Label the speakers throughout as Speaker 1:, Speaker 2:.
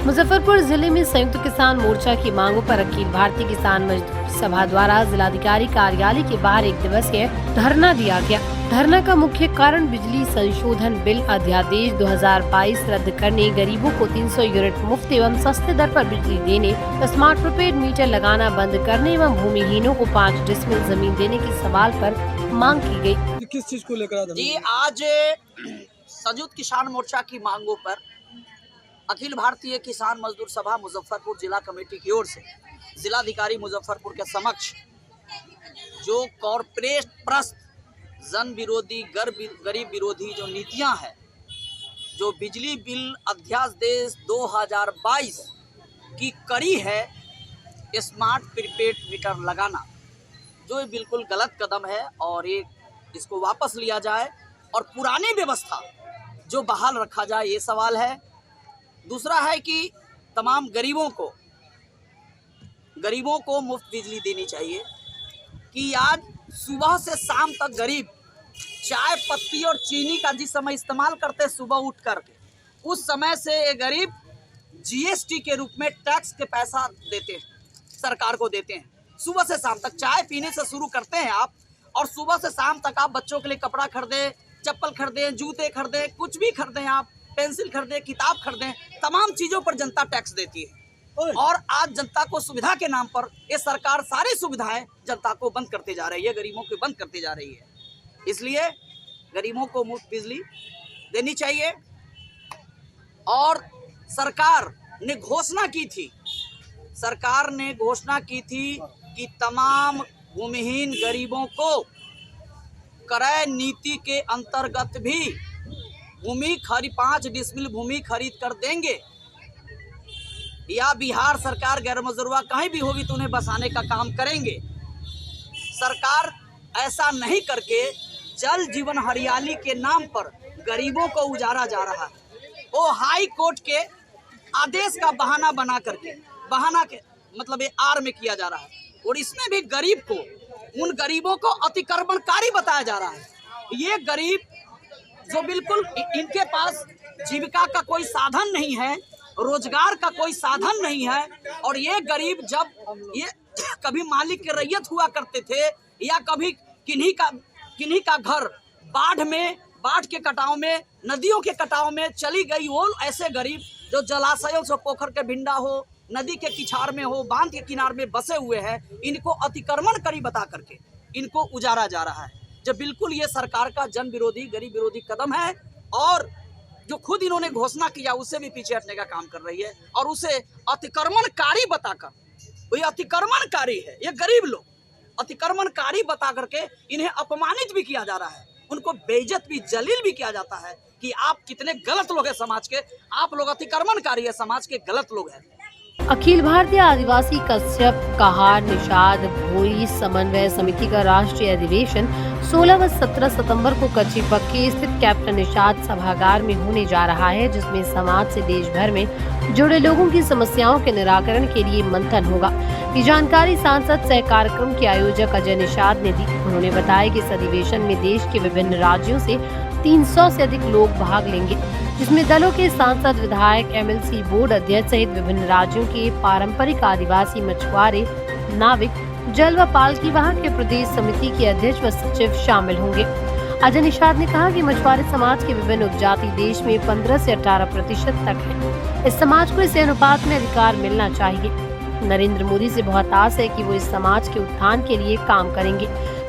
Speaker 1: मुजफ्फरपुर जिले में संयुक्त किसान मोर्चा की मांगों पर अखिल भारतीय किसान मजदूर सभा द्वारा जिलाधिकारी कार्यालय के बाहर एक दिवसीय धरना दिया गया। धरना का मुख्य कारण बिजली संशोधन बिल अध्यादेश 2022 रद्द करने, गरीबों को 300 यूनिट मुफ्त एवं सस्ते दर पर बिजली देने, स्मार्ट प्रीपेड मीटर लगाना बंद करने एवं भूमिहीनों को 5 डिसमिल जमीन देने के सवाल पर मांग की गयी।
Speaker 2: किस चीज को लेकर
Speaker 3: जी, आज संयुक्त किसान मोर्चा की मांगों पर अखिल भारतीय किसान मजदूर सभा मुजफ्फरपुर जिला कमेटी की ओर से जिलाधिकारी मुजफ्फरपुर के समक्ष जो कॉर्पोरेट प्रस्त जन विरोधी गरीब विरोधी जो नीतियां हैं, जो बिजली बिल अध्यादेश 2022 की कड़ी है स्मार्ट प्रीपेड मीटर लगाना, जो बिल्कुल गलत कदम है और इसको वापस लिया जाए और पुरानी व्यवस्था जो बहाल रखा जाए, ये सवाल है। दूसरा है कि तमाम गरीबों को मुफ्त बिजली देनी चाहिए कि आज सुबह से शाम तक गरीब चाय पत्ती और चीनी का जिस समय इस्तेमाल करते हैं सुबह उठ करके, उस समय से ये गरीब जीएसटी के रूप में टैक्स के पैसा देते हैं, सरकार को देते हैं। सुबह से शाम तक चाय पीने से शुरू करते हैं आप, और सुबह से शाम तक आप बच्चों के लिए कपड़ा खरीदें, चप्पल खरीदें, जूते खरीदें, कुछ भी खरीदें, आप पेंसिल खरीदें, किताब खरीदें, तमाम चीज़ों पर जनता टैक्स देती है। और आज जनता को सुविधा के नाम पर ये सरकार सारी सुविधाएं जनता को बंद करते जा रही है, गरीबों को बंद करते जा रही है। इसलिए गरीबों को मुफ्त बिजली देनी चाहिए। और सरकार ने घोषणा की थी कि तमाम भूमिहीन गरीबों को क्रय नीति के अंतर्गत भी 5 डिसमिल भूमि खरीद कर देंगे, या बिहार सरकार गैर मजरूआ कहीं भी होगी तो उन्हें बसाने का काम करेंगे। सरकार ऐसा नहीं करके जल जीवन हरियाली के नाम पर गरीबों को उजाड़ा जा रहा है। वो हाई कोर्ट के आदेश का बहाना के मतलब ये आड़ में किया जा रहा है, और इसमें भी उन गरीबों को अतिक्रमणकारी बताया जा रहा है। ये गरीब जो बिल्कुल इनके पास जीविका का कोई साधन नहीं है, रोजगार का कोई साधन नहीं है, और ये गरीब जब ये कभी मालिक के रैयत हुआ करते थे, या कभी किन्हीं का घर बाढ़ के कटाव में, नदियों के कटाव में चली गई, वो ऐसे गरीब जो जलाशयों से पोखर के भिंडा हो, नदी के किनार में हो, बांध के किनार में बसे हुए हैं, इनको अतिक्रमणकारी बता करके इनको उजाड़ा जा रहा है। जब बिल्कुल ये सरकार का जन विरोधी गरीब विरोधी कदम है, और जो खुद इन्होंने घोषणा किया उससे भी पीछे हटने का काम कर रही है, और उसे अतिक्रमणकारी बताकर, ये अतिक्रमणकारी है, ये गरीब लोग अतिक्रमणकारी बता करके इन्हें अपमानित भी किया जा रहा है, उनको बेइज्जत भी, जलील भी किया जाता है कि आप कितने गलत लोग हैं समाज के, आप लोग अतिक्रमणकारी है, समाज के गलत लोग हैं।
Speaker 1: अखिल भारतीय आदिवासी कश्यप कहार निषाद भोई समन्वय समिति का राष्ट्रीय अधिवेशन 16 व 17 सितंबर को कच्ची पक्की स्थित कैप्टन निषाद सभागार में होने जा रहा है, जिसमें समाज से देश भर में जुड़े लोगों की समस्याओं के निराकरण के लिए मंथन होगा। ये जानकारी सांसद सह कार्यक्रम के आयोजक अजय निषाद ने दी। उन्होंने बताया कि इस अधिवेशन में देश के विभिन्न राज्यों से 300 से अधिक लोग भाग लेंगे, जिसमें दलों के सांसद, विधायक, एमएलसी, बोर्ड अध्यक्ष सहित विभिन्न राज्यों के पारंपरिक आदिवासी, मछुआरे, नाविक, जल व पालकी विभाग के प्रदेश समिति के अध्यक्ष व सचिव शामिल होंगे। अजय निषाद ने कहा कि मछुआरे समाज के विभिन्न उपजाति देश में 15 से 18% तक है। इस समाज को इस अनुपात में अधिकार मिलना चाहिए। नरेंद्र मोदी से बहुत आस है कि वो इस समाज के उत्थान के लिए काम करेंगे।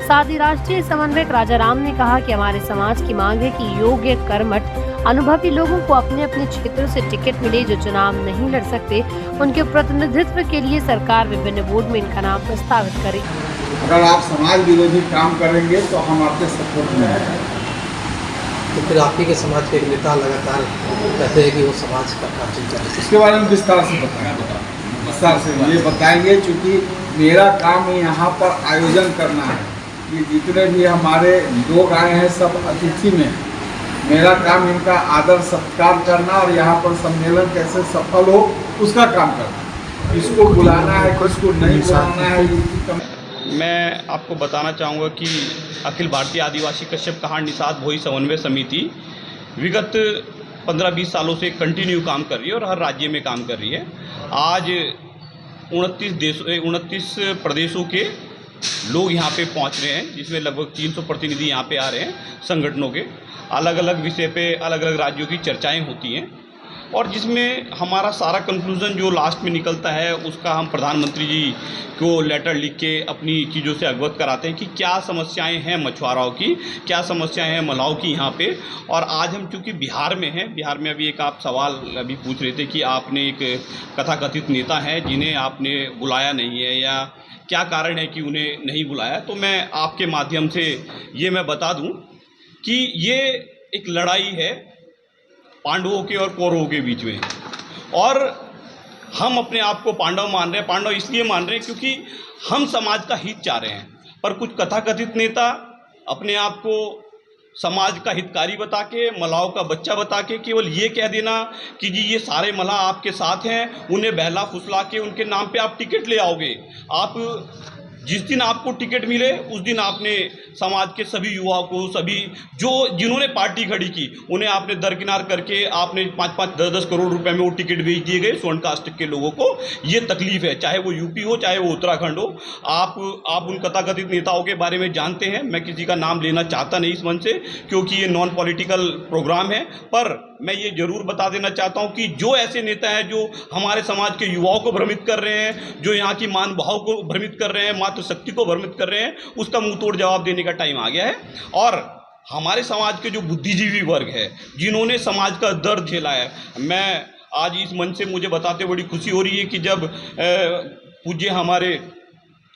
Speaker 1: साथ ही राष्ट्रीय समन्वयक राजा राम ने कहा कि हमारे समाज की मांग है कि योग्य, कर्मठ, अनुभवी लोगों को अपने अपने क्षेत्रों से टिकट मिले, जो चुनाव नहीं लड़ सकते, उनके प्रतिनिधित्व के लिए सरकार विभिन्न बोर्ड में इनका नाम प्रस्तावित करे।
Speaker 4: अगर आप समाज विरोधी काम करेंगे तो हम आपके सपोर्ट में हैं।
Speaker 2: तो फिर आप ही के समाज के एक नेता लगातार कहते हैं कि वो समाज का प्राचीन चल,
Speaker 4: इसके बारे में विस्तार से ये बताएंगे, क्योंकि मेरा काम यहाँ पर आयोजन करना है। ये जितने भी हमारे लोग आए हैं सब अतिथि में, मेरा काम इनका आदर सत्कार करना और यहाँ पर सम्मेलन कैसे सफल हो उसका काम करना। किसको बुलाना है, किसको नहीं बुलाना है।
Speaker 5: मैं आपको बताना चाहूँगा कि अखिल भारतीय आदिवासी कश्यप कहार निषाद भोई समन्वय समिति विगत 15-20 सालों से कंटिन्यू काम कर रही है और हर राज्य में काम कर रही है। आज 29 प्रदेशों के लोग यहाँ पे पहुँच रहे हैं, जिसमें लगभग 300 प्रतिनिधि यहाँ पे आ रहे हैं संगठनों के। अलग अलग विषय पे अलग अलग राज्यों की चर्चाएं होती हैं और जिसमें हमारा सारा कंक्लूज़न जो लास्ट में निकलता है उसका हम प्रधानमंत्री जी को लेटर लिख के अपनी चीज़ों से अवगत कराते हैं कि क्या समस्याएं हैं मछुआरों की, क्या समस्याएं हैं मलाओं की यहाँ पे। और आज हम चूँकि बिहार में हैं, बिहार में अभी एक आप सवाल अभी पूछ रहे थे कि आपने एक कथाकथित नेता हैं जिन्हें आपने बुलाया नहीं है या क्या कारण है कि उन्हें नहीं बुलाया। तो मैं आपके माध्यम से ये मैं बता दूँ कि ये एक लड़ाई है पांडवों के और कौरवों के बीच में, और हम अपने आप को पांडव मान रहे हैं। पांडव इसलिए मान रहे हैं क्योंकि हम समाज का हित चाह रहे हैं, पर कुछ कथाकथित नेता अपने आप को समाज का हितकारी बता के, मलाओं का बच्चा बता के केवल ये कह देना कि जी ये सारे मलाह आपके साथ हैं, उन्हें बहला फुसला के उनके नाम पे आप टिकट ले आओगे। आप जिस दिन आपको टिकट मिले उस दिन आपने समाज के सभी युवाओं को, सभी जिन्होंने पार्टी खड़ी की, उन्हें आपने दरकिनार करके आपने 5-5, 10-10 करोड़ रुपए में वो टिकट भेज दिए गए स्वर्ण कास्ट के लोगों को। ये तकलीफ है, चाहे वो यूपी हो चाहे वो उत्तराखंड हो। आप उन तथाकथित नेताओं के बारे में जानते हैं, मैं किसी का नाम लेना चाहता नहीं इस मंच से क्योंकि ये नॉन पॉलिटिकल प्रोग्राम है, पर मैं ये जरूर बता देना चाहता हूँ कि जो ऐसे नेता हैं जो हमारे समाज के युवाओं को भ्रमित कर रहे हैं, जो यहाँ की मान भाव को भ्रमित कर रहे हैं, मातृशक्ति को भ्रमित कर रहे हैं, उसका मुंह तोड़ जवाब देने का टाइम आ गया है। और हमारे समाज के जो बुद्धिजीवी वर्ग है, जिन्होंने समाज का दर्द झेला है, मैं आज इस मंच से मुझे बताते बड़ी खुशी हो रही है कि जब पूज्य हमारे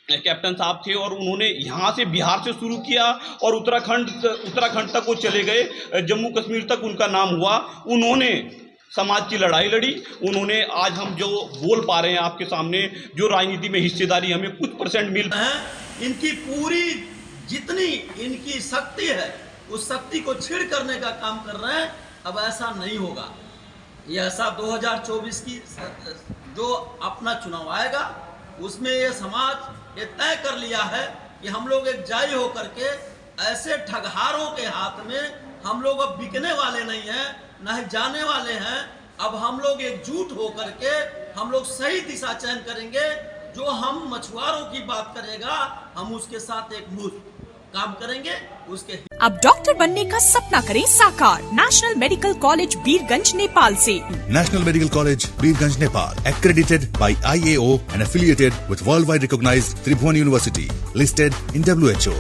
Speaker 5: कैप्टन साहब थे और उन्होंने यहाँ से बिहार से शुरू किया और उत्तराखंड तक वो चले गए, जम्मू कश्मीर तक उनका नाम हुआ। उन्होंने समाज की लड़ाई लड़ी, उन्होंने आज हम जो बोल पा रहे हैं आपके सामने, जो राजनीति में हिस्सेदारी हमें कुछ % मिल
Speaker 6: है, इनकी पूरी जितनी इनकी शक्ति है उस शक्ति को छीड़ करने का काम कर रहे हैं। अब ऐसा नहीं होगा। ये ऐसा 2024 की जो अपना चुनाव आएगा उसमें ये समाज ये तय कर लिया है कि हम लोग एक जारी होकर के ऐसे ठगहारों के हाथ में हम लोग अब बिकने वाले नहीं हैं, न ही जाने वाले हैं। अब हम लोग एकजुट होकर के हम लोग सही दिशा चयन करेंगे। जो हम मछुआरों की बात करेगा हम उसके साथ एक मुश्त काम करेंगे उसके।
Speaker 7: अब डॉक्टर बनने का सपना करें साकार National Medical College Birgunj Nepal से।
Speaker 8: National Medical College, Birganj, Nepal, accredited by IAO and affiliated with worldwide recognized Tribhuvan University, listed in WHO.